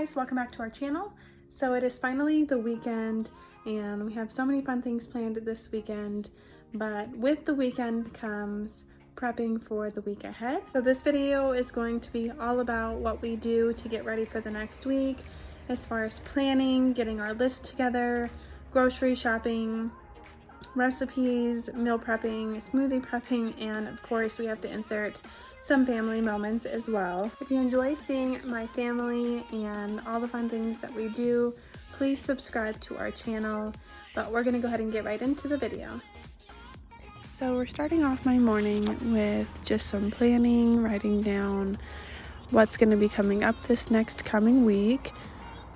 guys, welcome back to our channel. So it is finally the weekend and we have so many fun things planned this weekend, but with the weekend comes prepping for the week ahead. So this video is going to be all about what we do to get ready for the next week as far as planning, getting our list together, grocery shopping, recipes, meal prepping, smoothie prepping, and of course we have to insert some family moments as well. If you enjoy seeing my family and all the fun things that we do, please subscribe to our channel, but we're gonna go ahead and get right into the video. So we're starting off my morning with just some planning, writing down what's gonna be coming up this next coming week.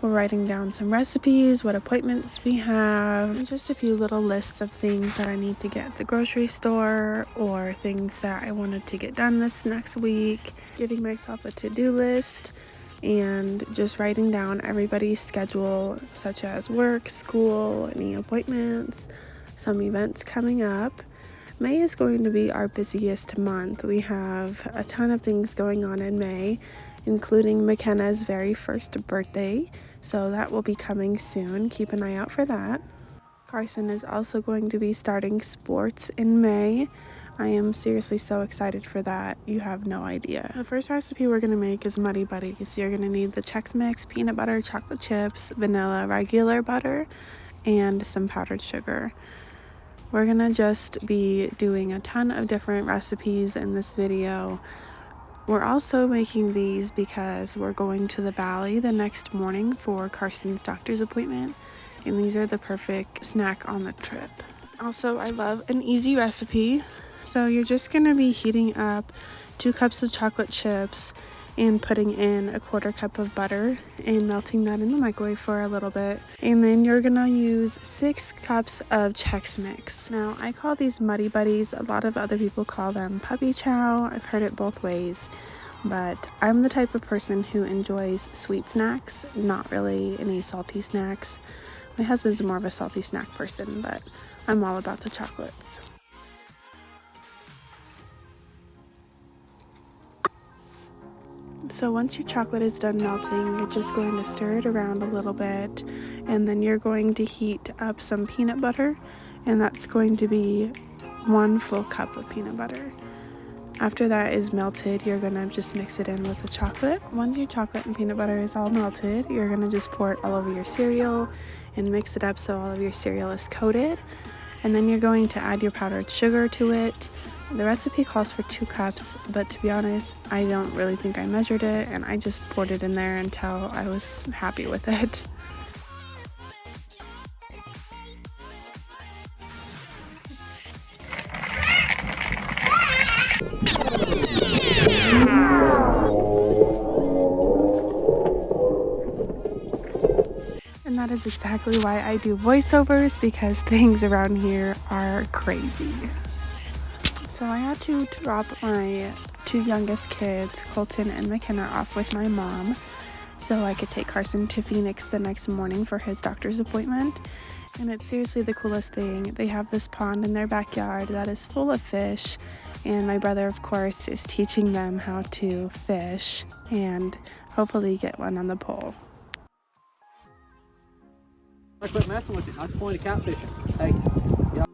We're writing down some recipes, what appointments we have, and just a few little lists of things that I need to get at the grocery store or things that I wanted to get done this next week. Giving myself a to-do list and just writing down everybody's schedule, such as work, school, any appointments, some events coming up. May is going to be our busiest month. We have a ton of things going on in May, including McKenna's very first birthday, so that will be coming soon. Keep an eye out for that. Carson is also going to be starting sports in May. I am seriously so excited for that. You have no idea. The first recipe we're going to make is Muddy Buddies. You're going to need the Chex Mix, peanut butter, chocolate chips, vanilla, regular butter, and some powdered sugar. We're going to just be doing a ton of different recipes in this video. We're also making these because we're going to the valley the next morning for Carson's doctor's appointment, and these are the perfect snack on the trip. Also, I love an easy recipe. So you're just going to be heating up 2 cups of chocolate chips and putting in a 1/4 cup of butter and melting that in the microwave for a little bit. And then you're gonna use 6 cups of Chex Mix. Now, I call these Muddy Buddies. A lot of other people call them Puppy Chow. I've heard it both ways. But I'm the type of person who enjoys sweet snacks, not really any salty snacks. My husband's more of a salty snack person, but I'm all about the chocolates. So once your chocolate is done melting, you're just going to stir it around a little bit, and then you're going to heat up some peanut butter, and that's going to be 1 full cup of peanut butter. After that is melted, you're going to just mix it in with the chocolate. Once your chocolate and peanut butter is all melted, you're going to just pour it all over your cereal and mix it up so all of your cereal is coated. And then you're going to add your powdered sugar to it. The recipe calls for 2 cups, but to be honest, I don't really think I measured it, and I just poured it in there until I was happy with it. And that is exactly why I do voiceovers, because things around here are crazy. So I had to drop my 2 youngest kids, Colton and McKenna, off with my mom so I could take Carson to Phoenix the next morning for his doctor's appointment. And it's seriously the coolest thing. They have this pond in their backyard that is full of fish, and my brother, of course, is teaching them how to fish and hopefully get one on the pole. I quit messing with it. I was pulling a catfish. Hey, yeah.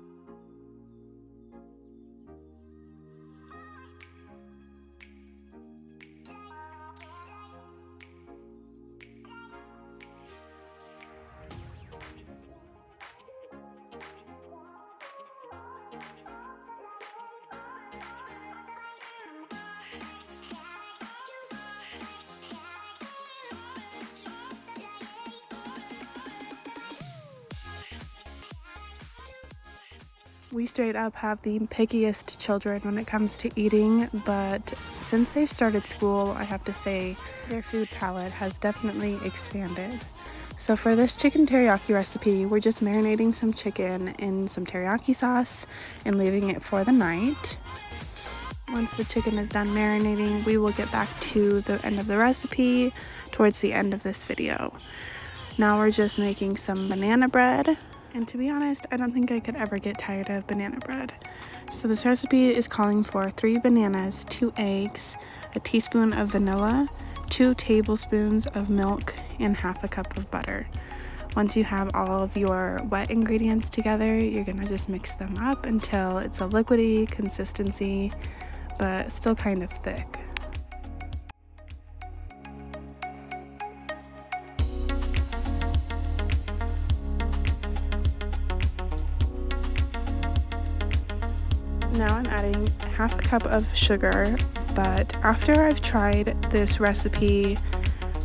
We straight up have the pickiest children when it comes to eating, but since they've started school, I have to say their food palette has definitely expanded. So for this chicken teriyaki recipe, we're just marinating some chicken in some teriyaki sauce and leaving it for the night. Once the chicken is done marinating, we will get back to the end of the recipe towards the end of this video. Now we're just making some banana bread. And to be honest, I don't think I could ever get tired of banana bread. So this recipe is calling for 3 bananas, 2 eggs, a teaspoon of vanilla, 2 tablespoons of milk and half a cup of butter. Once you have all of your wet ingredients together, you're gonna just mix them up until it's a liquidy consistency, but still kind of thick. Now I'm adding half a cup of sugar, but after I've tried this recipe,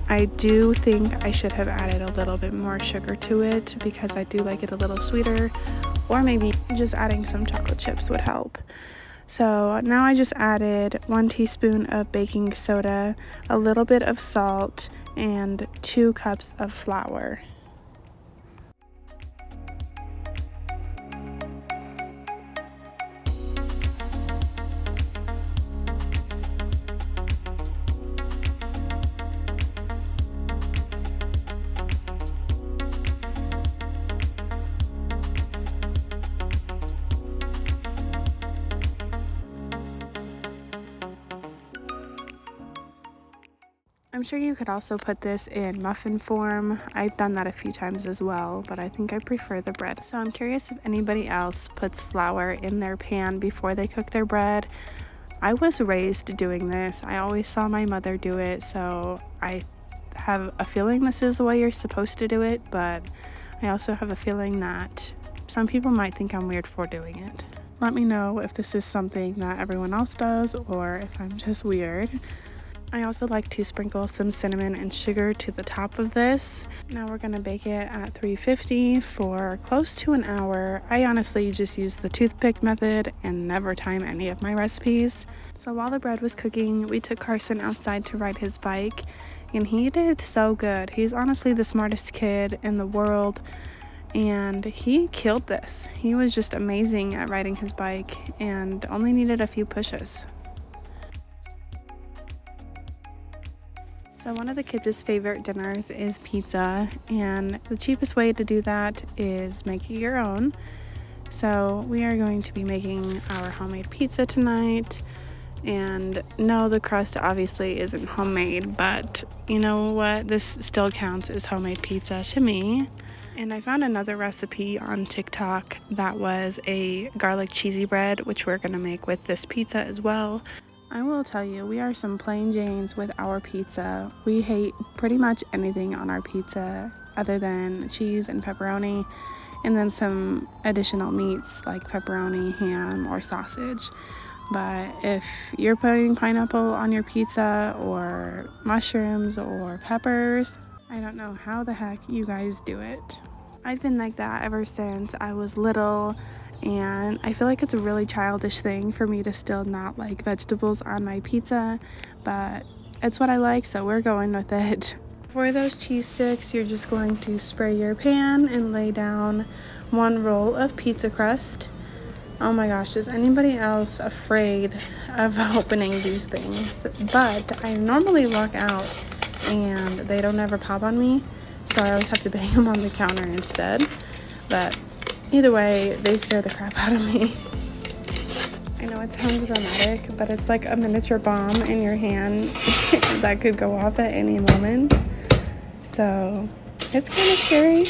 I do think I should have added a little bit more sugar to it because I do like it a little sweeter, or maybe just adding some chocolate chips would help. So now I just added 1 teaspoon of baking soda, a little bit of salt, and 2 cups of flour. I'm sure you could also put this in muffin form. I've done that a few times as well, but I think I prefer the bread. So I'm curious if anybody else puts flour in their pan before they cook their bread. I was raised doing this. I always saw my mother do it, so I have a feeling this is the way you're supposed to do it, but I also have a feeling that some people might think I'm weird for doing it. Let me know if this is something that everyone else does or if I'm just weird. I also like to sprinkle some cinnamon and sugar to the top of this. Now we're gonna bake it at 350 for close to an hour. I honestly just use the toothpick method and never time any of my recipes. So while the bread was cooking, we took Carson outside to ride his bike, and he did so good. He's honestly the smartest kid in the world, and he killed this. He was just amazing at riding his bike and only needed a few pushes. So one of the kids' favorite dinners is pizza, and the cheapest way to do that is make it your own. So we are going to be making our homemade pizza tonight. And no, the crust obviously isn't homemade, but you know what? This still counts as homemade pizza to me. And I found another recipe on TikTok that was a garlic cheesy bread, which we're gonna make with this pizza as well. I will tell you, we are some plain Janes with our pizza. We hate pretty much anything on our pizza other than cheese and pepperoni, and then some additional meats like pepperoni, ham, or sausage. But if you're putting pineapple on your pizza or mushrooms or peppers, I don't know how the heck you guys do it. I've been like that ever since I was little, and I feel like it's a really childish thing for me to still not like vegetables on my pizza, but it's what I like, so we're going with it. For those cheese sticks, you're just going to spray your pan and lay down 1 roll of pizza crust. Oh my gosh, is anybody else afraid of opening these things? But I normally luck out and they don't ever pop on me, so I always have to bang them on the counter instead. But either way, they scare the crap out of me. I know it sounds dramatic, but it's like a miniature bomb in your hand that could go off at any moment. So it's kind of scary.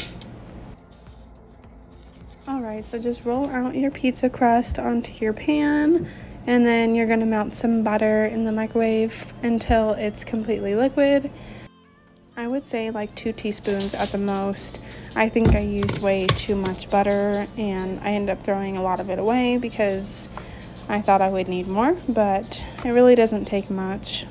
Alright, so just roll out your pizza crust onto your pan, and then you're gonna melt some butter in the microwave until it's completely liquid. I would say like 2 teaspoons at the most. I think I used way too much butter and I ended up throwing a lot of it away because I thought I would need more, but it really doesn't take much.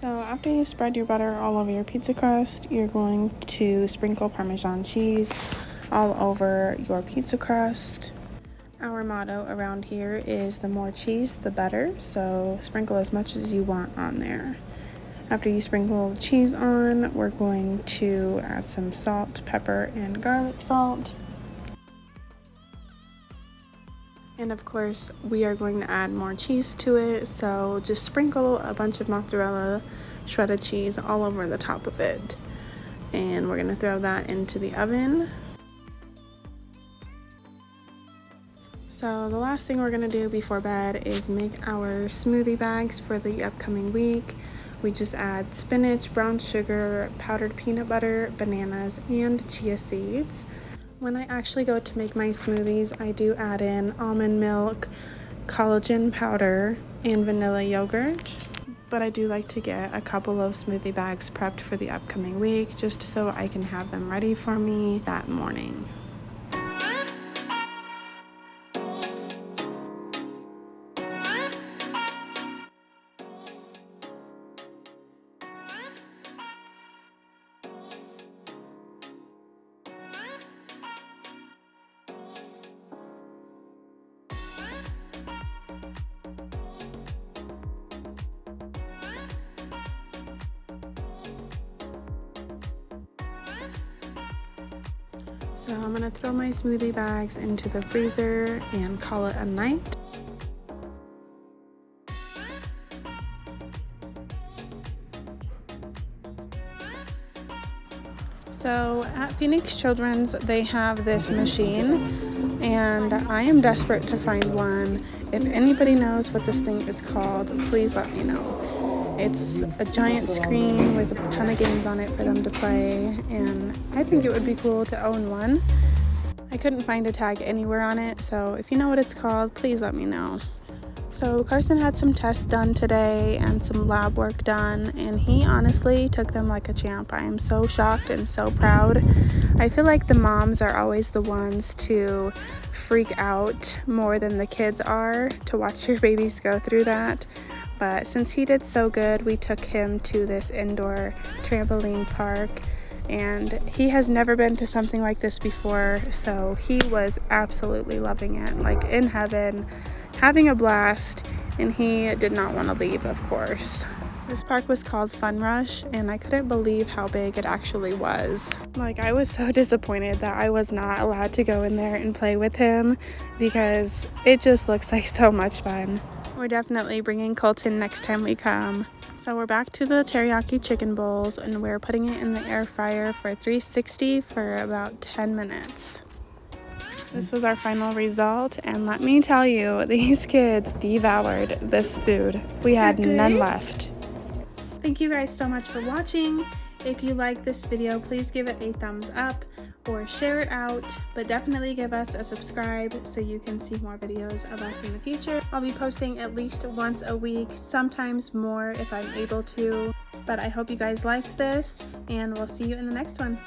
So after you spread your butter all over your pizza crust, you're going to sprinkle Parmesan cheese all over your pizza crust. Our motto around here is the more cheese, the better, so sprinkle as much as you want on there. After you sprinkle the cheese on, we're going to add some salt, pepper, and garlic salt. And of course, we are going to add more cheese to it, so just sprinkle a bunch of mozzarella shredded cheese all over the top of it. And we're going to throw that into the oven. So the last thing we're gonna do before bed is make our smoothie bags for the upcoming week. We just add spinach, brown sugar, powdered peanut butter, bananas, and chia seeds. When I actually go to make my smoothies, I do add in almond milk, collagen powder, and vanilla yogurt. But I do like to get a couple of smoothie bags prepped for the upcoming week just so I can have them ready for me that morning. So I'm gonna throw my smoothie bags into the freezer and call it a night. So at Phoenix Children's, they have this machine, and I am desperate to find one. If anybody knows what this thing is called, please let me know. It's a giant screen with a ton of games on it for them to play, and I think it would be cool to own one. I couldn't find a tag anywhere on it, so if you know what it's called, please let me know. So Carson had some tests done today and some lab work done, and he honestly took them like a champ. I am so shocked and so proud. I feel like the moms are always the ones to freak out more than the kids are to watch your babies go through that. But since he did so good, we took him to this indoor trampoline park, and he has never been to something like this before, so he was absolutely loving it, like in heaven, having a blast, and he did not want to leave, of course. This park was called Fun Rush, and I couldn't believe how big it actually was. Like, I was so disappointed that I was not allowed to go in there and play with him because it just looks like so much fun. We're definitely bringing Colton next time we come. So we're back to the teriyaki chicken bowls, and we're putting it in the air fryer for 360 for about 10 minutes. This was our final result, and let me tell you, these kids devoured this food. We had none left. Thank you guys so much for watching. If you like this video, please give it a thumbs up or share it out, but definitely give us a subscribe so you can see more videos of us in the future. I'll be posting at least once a week, sometimes more if I'm able to, but I hope you guys liked this, and we'll see you in the next one.